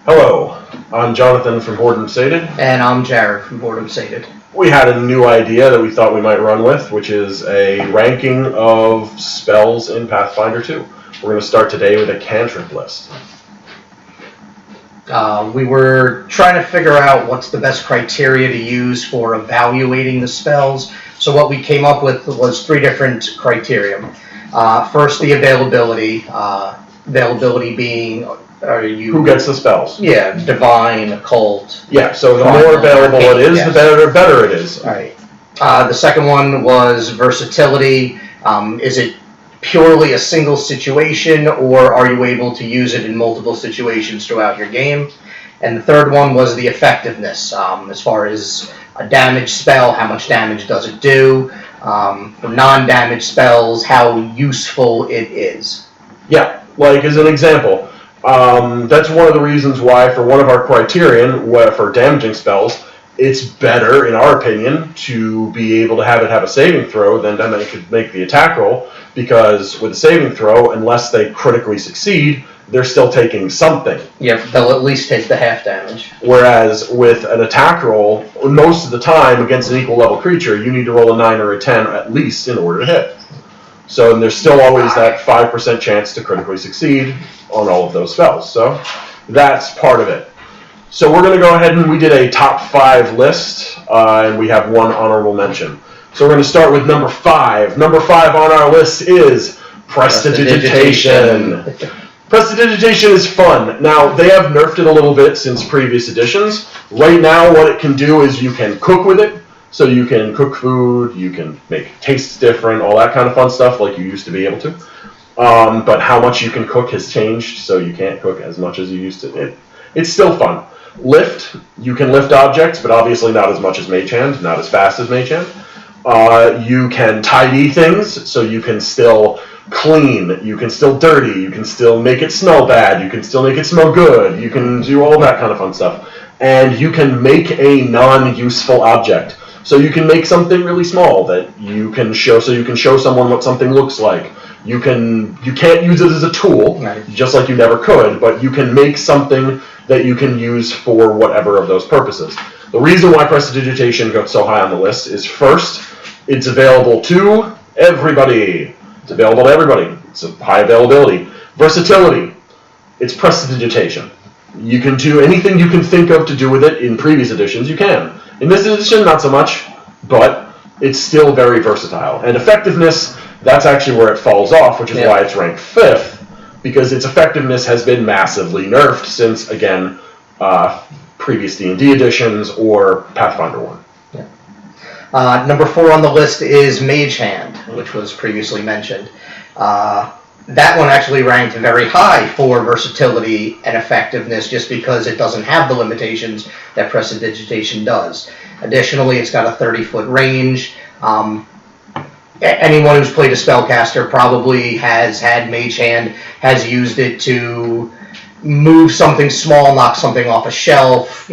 Hello, I'm Jonathan from Boredom Sated. And I'm Jared from Boredom Sated. We had a new idea that we thought we might run with, which is a ranking of spells in Pathfinder 2. We're going to start today with a cantrip list. We were trying to figure out what's the best criteria to use for evaluating the spells. So what we came up with was 3 different criteria. First, the availability. Availability being, are you... Who gets the spells? Yeah, divine, occult. Yeah, so the more available it is, yes, the better it is. All right. The second one was versatility. Is it purely a single situation, or are you able to use it in multiple situations throughout your game? And the third one was the effectiveness, as far as a damage spell, how much damage does it do? For non-damage spells, how useful it is. Yeah, like as an example, that's one of the reasons why for one of our criterion, for damaging spells, it's better, in our opinion, to be able to have it have a saving throw than they could make the attack roll, because with a saving throw, unless they critically succeed, they're still taking something. Yeah, they'll at least take the half damage. Whereas with an attack roll, most of the time against an equal level creature, you need to roll a 9 or a 10 at least in order to hit. So there's still always that 5% chance to critically succeed on all of those spells. So that's part of it. So we're going to go ahead and we did a top 5 list, and we have one honorable mention. So we're going to start with number 5. Number 5 on our list is Prestidigitation. Prestidigitation is fun. Now, they have nerfed it a little bit since previous editions. Right now, what it can do is you can cook with it. So you can cook food, you can make tastes different, all that kind of fun stuff like you used to be able to. But how much you can cook has changed, so you can't cook as much as you used to. It's still fun. Lift, you can lift objects, but obviously not as much as Mage Hand, not as fast as Mage Hand. You can tidy things, so you can still clean, you can still dirty, you can still make it smell bad, you can still make it smell good, you can do all that kind of fun stuff. And you can make a non-useful object. So you can make something really small that you can show, so you can show someone what something looks like. You can't use it as a tool, right, just like you never could, but you can make something that you can use for whatever of those purposes. The reason why Prestidigitation got so high on the list is, first, it's available to everybody. It's available to everybody. It's a high availability. Versatility. It's Prestidigitation. You can do anything you can think of to do with it in previous editions, you can. In this edition, not so much, but it's still very versatile. And effectiveness, that's actually where it falls off, which is why it's ranked 5th, because its effectiveness has been massively nerfed since, again, previous D&D editions or Pathfinder 1. Yeah. Number 4 on the list is Mage Hand, which was previously mentioned. That one actually ranked very high for versatility and effectiveness just because it doesn't have the limitations that Prestidigitation does. Additionally, it's got a 30-foot range. Anyone who's played a spellcaster probably has had Mage Hand, has used it to move something small, knock something off a shelf,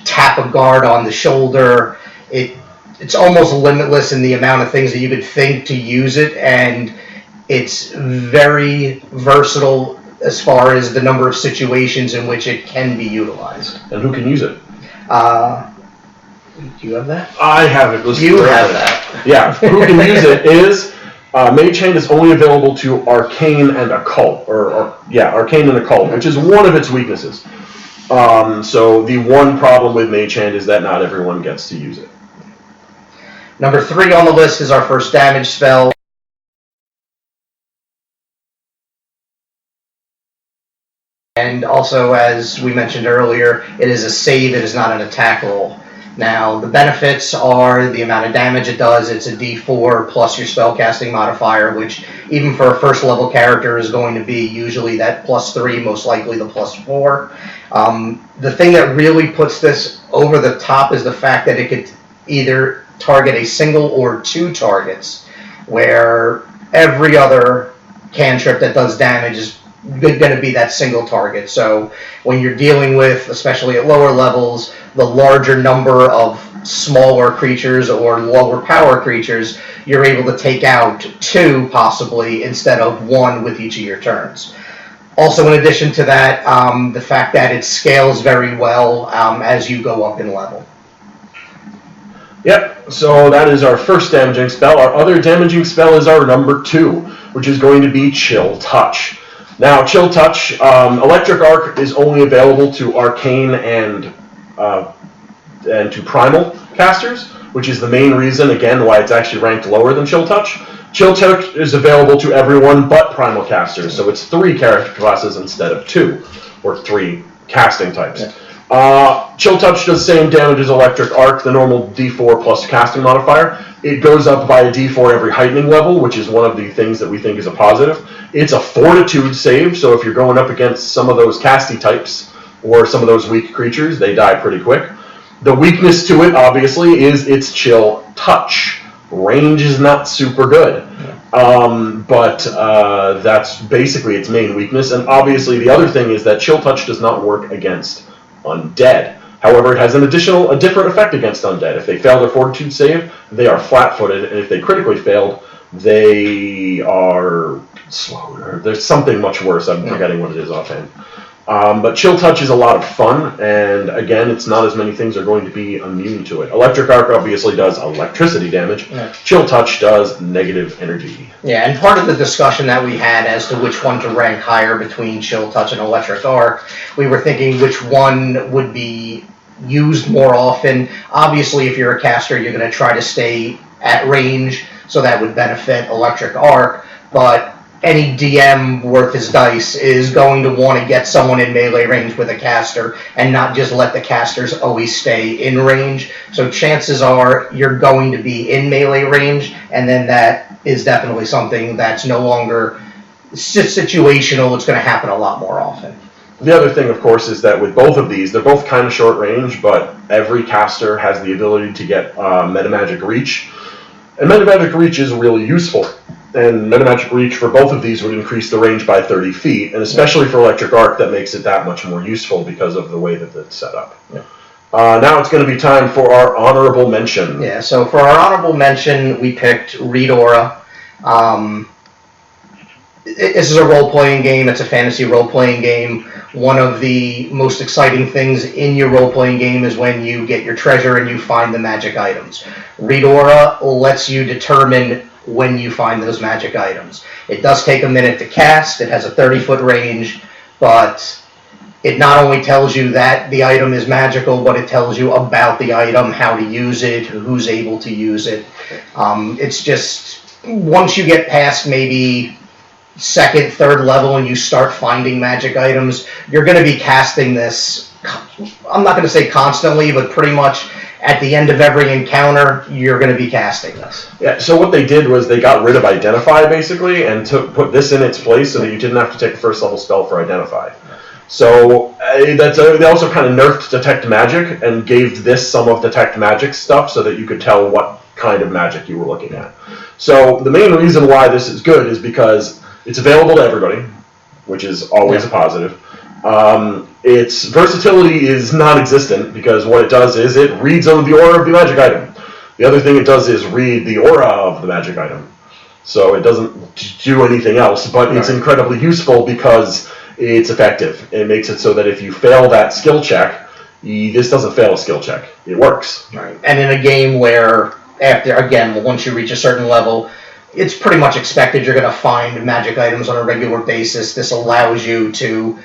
tap a guard on the shoulder. It's almost limitless in the amount of things that you could think to use it, and it's very versatile as far as the number of situations in which it can be utilized. And who can use it? Do you have that? I have it. You have that. Yeah, who can use it is, Mage Hand is only available to Arcane and Occult, Arcane and Occult, which is one of its weaknesses. So the one problem with Mage Hand is that not everyone gets to use it. Number 3 on the list is our first damage spell. And also, as we mentioned earlier, it is a save, it is not an attack roll. Now, the benefits are the amount of damage it does. It's a D4 plus your spellcasting modifier, which even for a first level character is going to be usually that +3, most likely the +4. The thing that really puts this over the top is the fact that it could either target a single or 2 targets, where every other cantrip that does damage is going to be that single target. So when you're dealing with, especially at lower levels, the larger number of smaller creatures or lower power creatures, you're able to take out 2 possibly instead of 1 with each of your turns. Also, in addition to that, the fact that it scales very well as you go up in level. Yep, so that is our first damaging spell. Our other damaging spell is our number 2, which is going to be Chill Touch. Now, Chill Touch, Electric Arc is only available to Arcane and to Primal casters, which is the main reason, again, why it's actually ranked lower than Chill Touch. Chill Touch is available to everyone but Primal casters, so it's 3 character classes instead of 2, or 3 casting types. Yeah. Chill Touch does the same damage as Electric Arc, the normal D4 plus casting modifier. It goes up by a D4 every heightening level, which is one of the things that we think is a positive. It's a Fortitude save, so if you're going up against some of those casty types, or some of those weak creatures, they die pretty quick. The weakness to it, obviously, is its Chill Touch. Range is not super good, but that's basically its main weakness. And obviously, the other thing is that Chill Touch does not work against undead. However, it has a different effect against undead. If they fail their Fortitude save, they are flat-footed, and if they critically failed, they are slowed. There's something much worse. I'm forgetting what it is offhand. But Chill Touch is a lot of fun, and again, it's not as many things are going to be immune to it. Electric Arc obviously does electricity damage. Yeah. Chill Touch does negative energy. Yeah, and part of the discussion that we had as to which one to rank higher between Chill Touch and Electric Arc, we were thinking which one would be used more often. Obviously, if you're a caster, you're going to try to stay at range, so that would benefit Electric Arc, but any DM worth his dice is going to want to get someone in melee range with a caster and not just let the casters always stay in range. So chances are you're going to be in melee range, and then that is definitely something that's no longer situational. It's going to happen a lot more often. The other thing, of course, is that with both of these, they're both kind of short range, but every caster has the ability to get Metamagic Reach. And Metamagic Reach is really useful. And Metamagic Reach for both of these would increase the range by 30 feet, and especially for Electric Arc, that makes it that much more useful because of the way that it's set up. Yeah. Now it's going to be time for our honorable mention. Yeah, so for our honorable mention, we picked Read Aura. This is a role-playing game. It's a fantasy role-playing game. One of the most exciting things in your role-playing game is when you get your treasure and you find the magic items. Read Aura lets you determine when you find those magic items. It does take a minute to cast. It has a 30-foot range, but it not only tells you that the item is magical, but it tells you about the item, how to use it, who's able to use it. It's just, once you get past maybe second, third level and you start finding magic items, you're going to be casting this, I'm not going to say constantly, but pretty much at the end of every encounter, you're going to be casting this. Yeah, so what they did was they got rid of Identify, basically, and put this in its place so that you didn't have to take a first-level spell for Identify. So they also kind of nerfed Detect Magic and gave this some of Detect Magic stuff so that you could tell what kind of magic you were looking at. So the main reason why this is good is because it's available to everybody, which is always a positive. Its versatility is non-existent because what it does is it reads on the aura of the magic item. The other thing it does is read the aura of the magic item. So it doesn't do anything else, but it's incredibly useful because it's effective. It makes it so that if you fail that skill check, this doesn't fail a skill check. It works. Right. And in a game where, once you reach a certain level, it's pretty much expected you're going to find magic items on a regular basis. This allows you to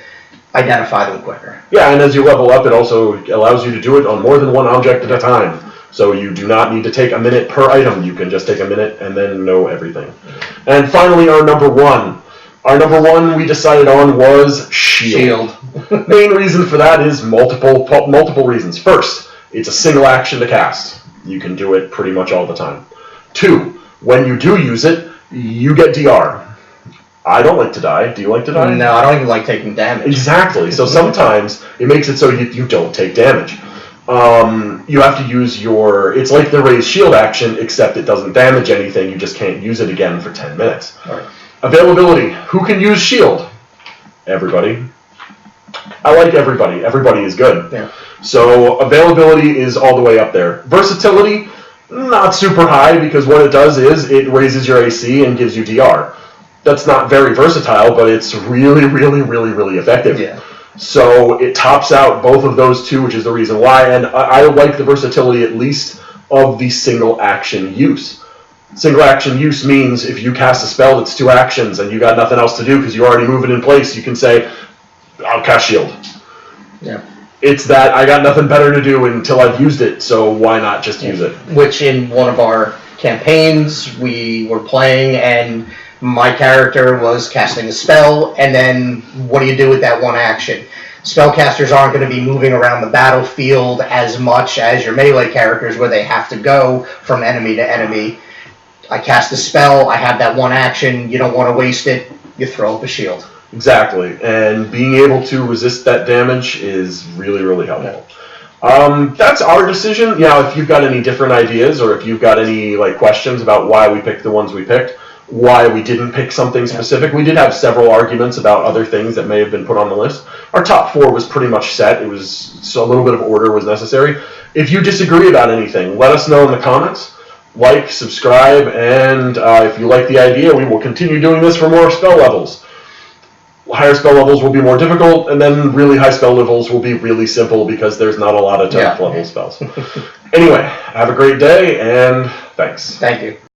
identify them quicker. Yeah, and as you level up, it also allows you to do it on more than one object at a time. So you do not need to take a minute per item. You can just take a minute and then know everything. And finally, our number one. Our number one we decided on was Shield. Main reason for that is multiple reasons. First, it's a single action to cast. You can do it pretty much all the time. 2, when you do use it, you get DR. I don't like to die. Do you like to die? No, I don't even like taking damage. Exactly. So sometimes it makes it so you don't take damage. You have to use it's like the raise shield action, except it doesn't damage anything. You just can't use it again for 10 minutes. All right. Availability. Who can use shield? Everybody. I like everybody. Everybody is good. Yeah. So availability is all the way up there. Versatility, not super high, because what it does is it raises your AC and gives you DR. That's not very versatile, but it's really, really, really, really effective. Yeah. So it tops out both of those two, which is the reason why. And I like the versatility, at least, of the single action use. Single action use means if you cast a spell that's 2 actions and you got nothing else to do because you already move it in place, you can say, I'll cast shield. Yeah. It's that I got nothing better to do until I've used it, so why not just use it? Which in one of our campaigns we were playing, and my character was casting a spell, and then what do you do with that one action? Spellcasters aren't going to be moving around the battlefield as much as your melee characters, where they have to go from enemy to enemy. I cast a spell, I have that one action, you don't want to waste it, you throw up a shield. Exactly, and being able to resist that damage is really, really helpful. That's our decision. Now, if you've got any different ideas, or if you've got any questions about why we picked the ones we picked, why we didn't pick something specific, we did have several arguments about other things that may have been put on the list. Our top 4 was pretty much set. It was so a little bit of order was necessary. If you disagree about anything, let us know in the comments. Like, subscribe, and if you like the idea, we will continue doing this for more spell levels. Higher spell levels will be more difficult, and then really high spell levels will be really simple because there's not a lot of 10th level spells. Anyway, have a great day, and thanks. Thank you.